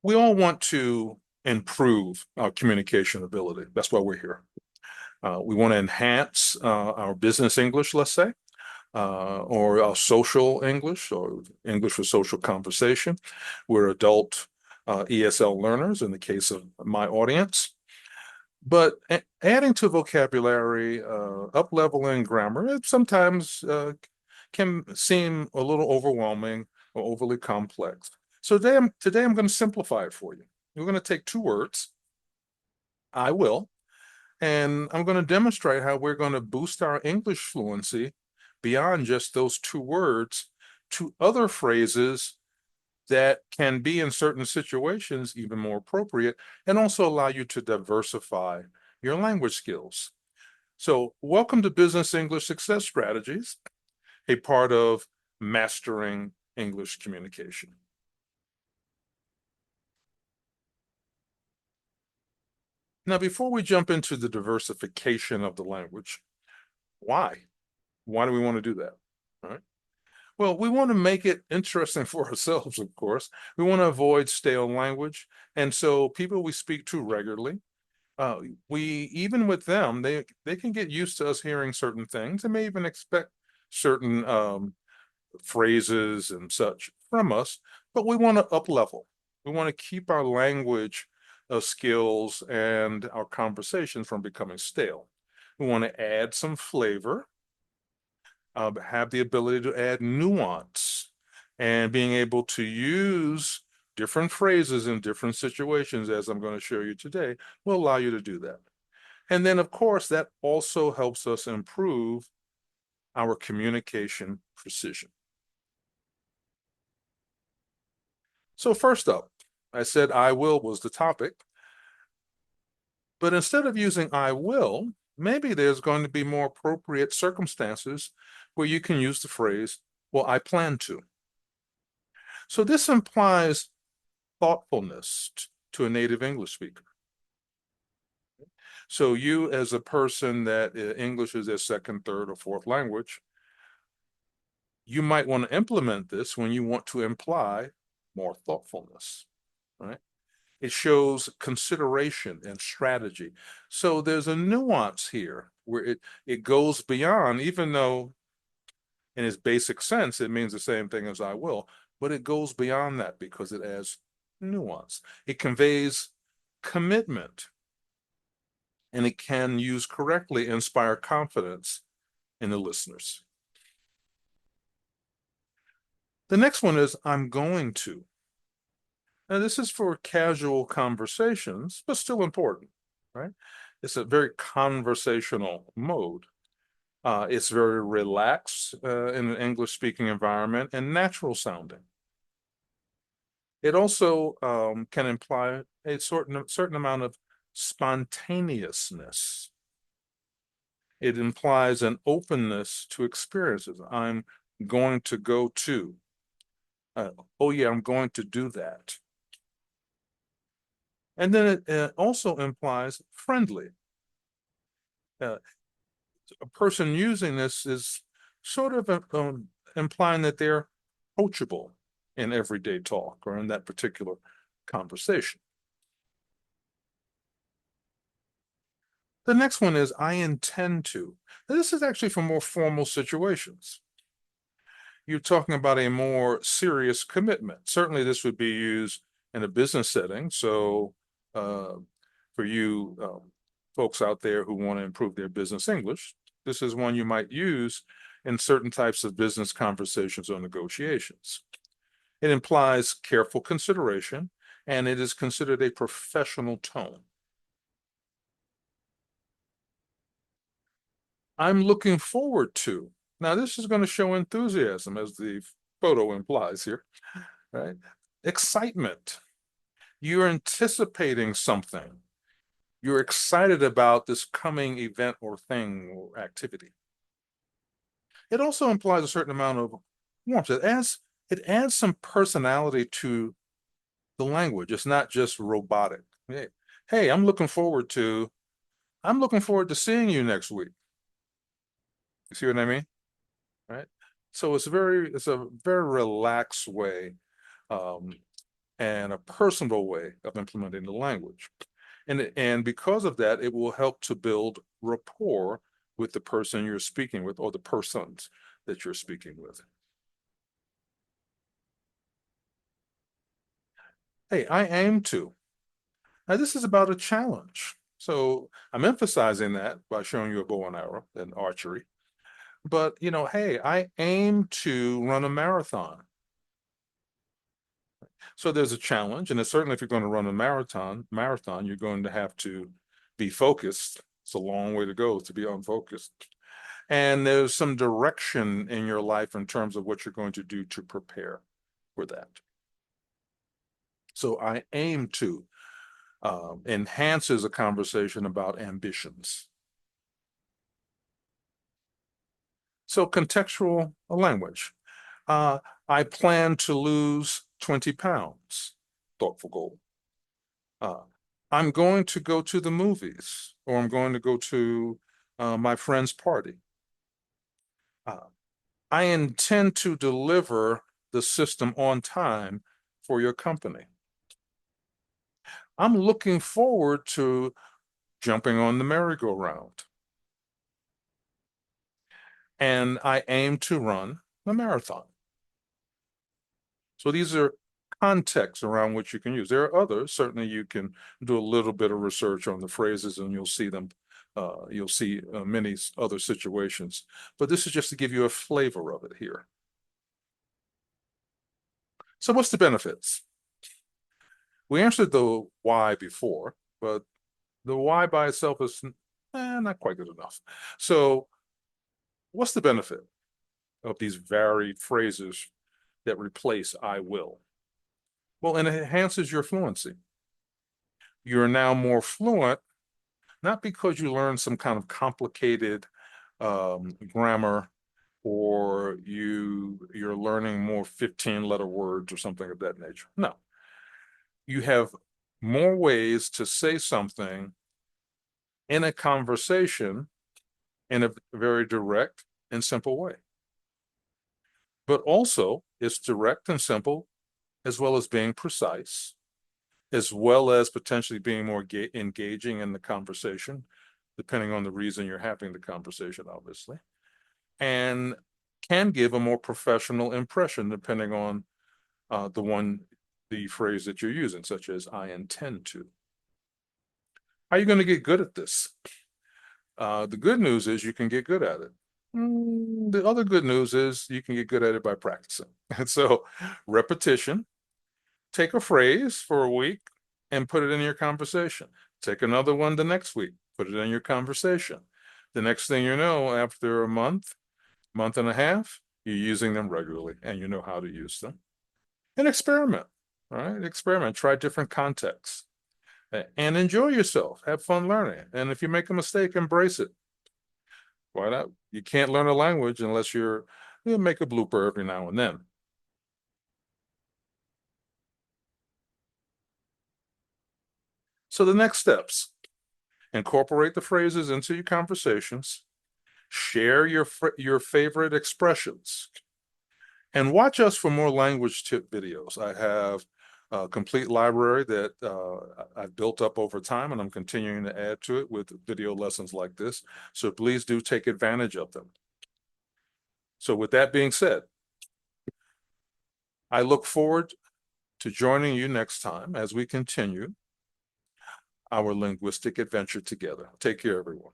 We all want to improve our communication ability. That's why we're here. We want to enhance our business English, let's say, or our social English, or English for social conversation. We're adult ESL learners in the case of my audience. But adding to vocabulary, up-leveling grammar, it sometimes can seem a little overwhelming or overly complex. So today I'm going to simplify it for you. We're going to take two words, I will, and I'm going to demonstrate how we're going to boost our English fluency beyond just those two words to other phrases that can be in certain situations even more appropriate and also allow you to diversify your language skills. So welcome to Business English Success Strategies, a part of Mastering English Communication. Now, before we jump into the diversification of the language, why? Why do we want to do that? All right. Well, we want to make it interesting for ourselves, of course. We want to avoid stale language. And so people we speak to regularly, even with them, they can get used to us hearing certain things and may even expect certain phrases and such from us, but we want to up level. We want to keep our language skills and our conversations from becoming stale. We want to add some flavor, have the ability to add nuance, and being able to use different phrases in different situations, as I'm going to show you today, will allow you to do that. And then, of course, that also helps us improve our communication precision. So first up, I said I will was the topic, but instead of using I will, maybe there's going to be more appropriate circumstances where you can use the phrase, well, I plan to. So this implies thoughtfulness to a native English speaker. So you, as a person that English is their second, third, or fourth language, you might want to implement this when you want to imply more thoughtfulness, right? It shows consideration and strategy. So there's a nuance here where it goes beyond, even though in its basic sense, it means the same thing as I will, but it goes beyond that because it adds nuance. It conveys commitment, and it can, used correctly, inspire confidence in the listeners. The next one is I'm going to. Now, this is for casual conversations, but still important, right? It's a very conversational mode. It's very relaxed in an English-speaking environment and natural sounding. It also can imply a certain amount of spontaneousness. It implies an openness to experiences. I'm going to go to. Oh yeah, I'm going to do that. And then it also implies friendly. A person using this is sort of implying that they're approachable in everyday talk or in that particular conversation. The next one is I intend to. Now, this is actually for more formal situations. You're talking about a more serious commitment. Certainly this would be used in a business setting. So for you folks out there who want to improve their business English, this is one you might use in certain types of business conversations or negotiations. It implies careful consideration, and it is considered a professional tone. I'm looking forward to. Now, this is going to show enthusiasm, as the photo implies here, right? Excitement. You're anticipating something. You're excited about this coming event or thing or activity. It also implies a certain amount of warmth. It adds some personality to the language. It's not just robotic. Hey, I'm looking forward to seeing you next week. You see what I mean? Right? So it's a very relaxed way. Um, and a personable way of implementing the language. And because of that, it will help to build rapport with the person you're speaking with or the persons that you're speaking with. Hey, I aim to. Now, this is about a challenge. So I'm emphasizing that by showing you a bow and arrow and archery. But, hey, I aim to run a marathon. So there's a challenge, and certainly if you're going to run a marathon, you're going to have to be focused. It's a long way to go to be unfocused. And there's some direction in your life in terms of what you're going to do to prepare for that. So I aim to enhances a conversation about ambitions. So contextual language. I plan to lose 20 pounds. Thoughtful goal. I'm going to go to the movies, or I'm going to go to my friend's party. I intend to deliver the system on time for your company. I'm looking forward to jumping on the merry-go-round. And I aim to run a marathon. So these are contexts around which you can use. There are others. Certainly you can do a little bit of research on the phrases and you'll see them. You'll see many other situations. But this is just to give you a flavor of it here. So what's the benefits? We answered the why before, but the why by itself is not quite good enough. So what's the benefit of these varied phrases that replace I will? Well, it enhances your fluency. You're now more fluent, not because you learned some kind of complicated grammar or you're learning more 15-letter words or something of that nature. No. You have more ways to say something in a conversation in a very direct and simple way. But also, it's direct and simple, as well as being precise, as well as potentially being more engaging in the conversation, depending on the reason you're having the conversation, obviously, and can give a more professional impression depending on the phrase that you're using, such as I intend to. How are you going to get good at this? The good news is you can get good at it. The other good news is you can get good at it by practicing. And so repetition, take a phrase for a week and put it in your conversation. Take another one the next week, put it in your conversation. The next thing you know, after a month and a half, you're using them regularly and you know how to use them. And experiment, all right? Experiment, try different contexts and enjoy yourself. Have fun learning. And if you make a mistake, embrace it. Why not? You can't learn a language unless you make a blooper every now and then. So the next steps, incorporate the phrases into your conversations, share your favorite expressions, and watch us for more language tip videos. I have a complete library that I've built up over time, and I'm continuing to add to it with video lessons like this. So please do take advantage of them. So with that being said, I look forward to joining you next time as we continue our linguistic adventure together. Take care, everyone.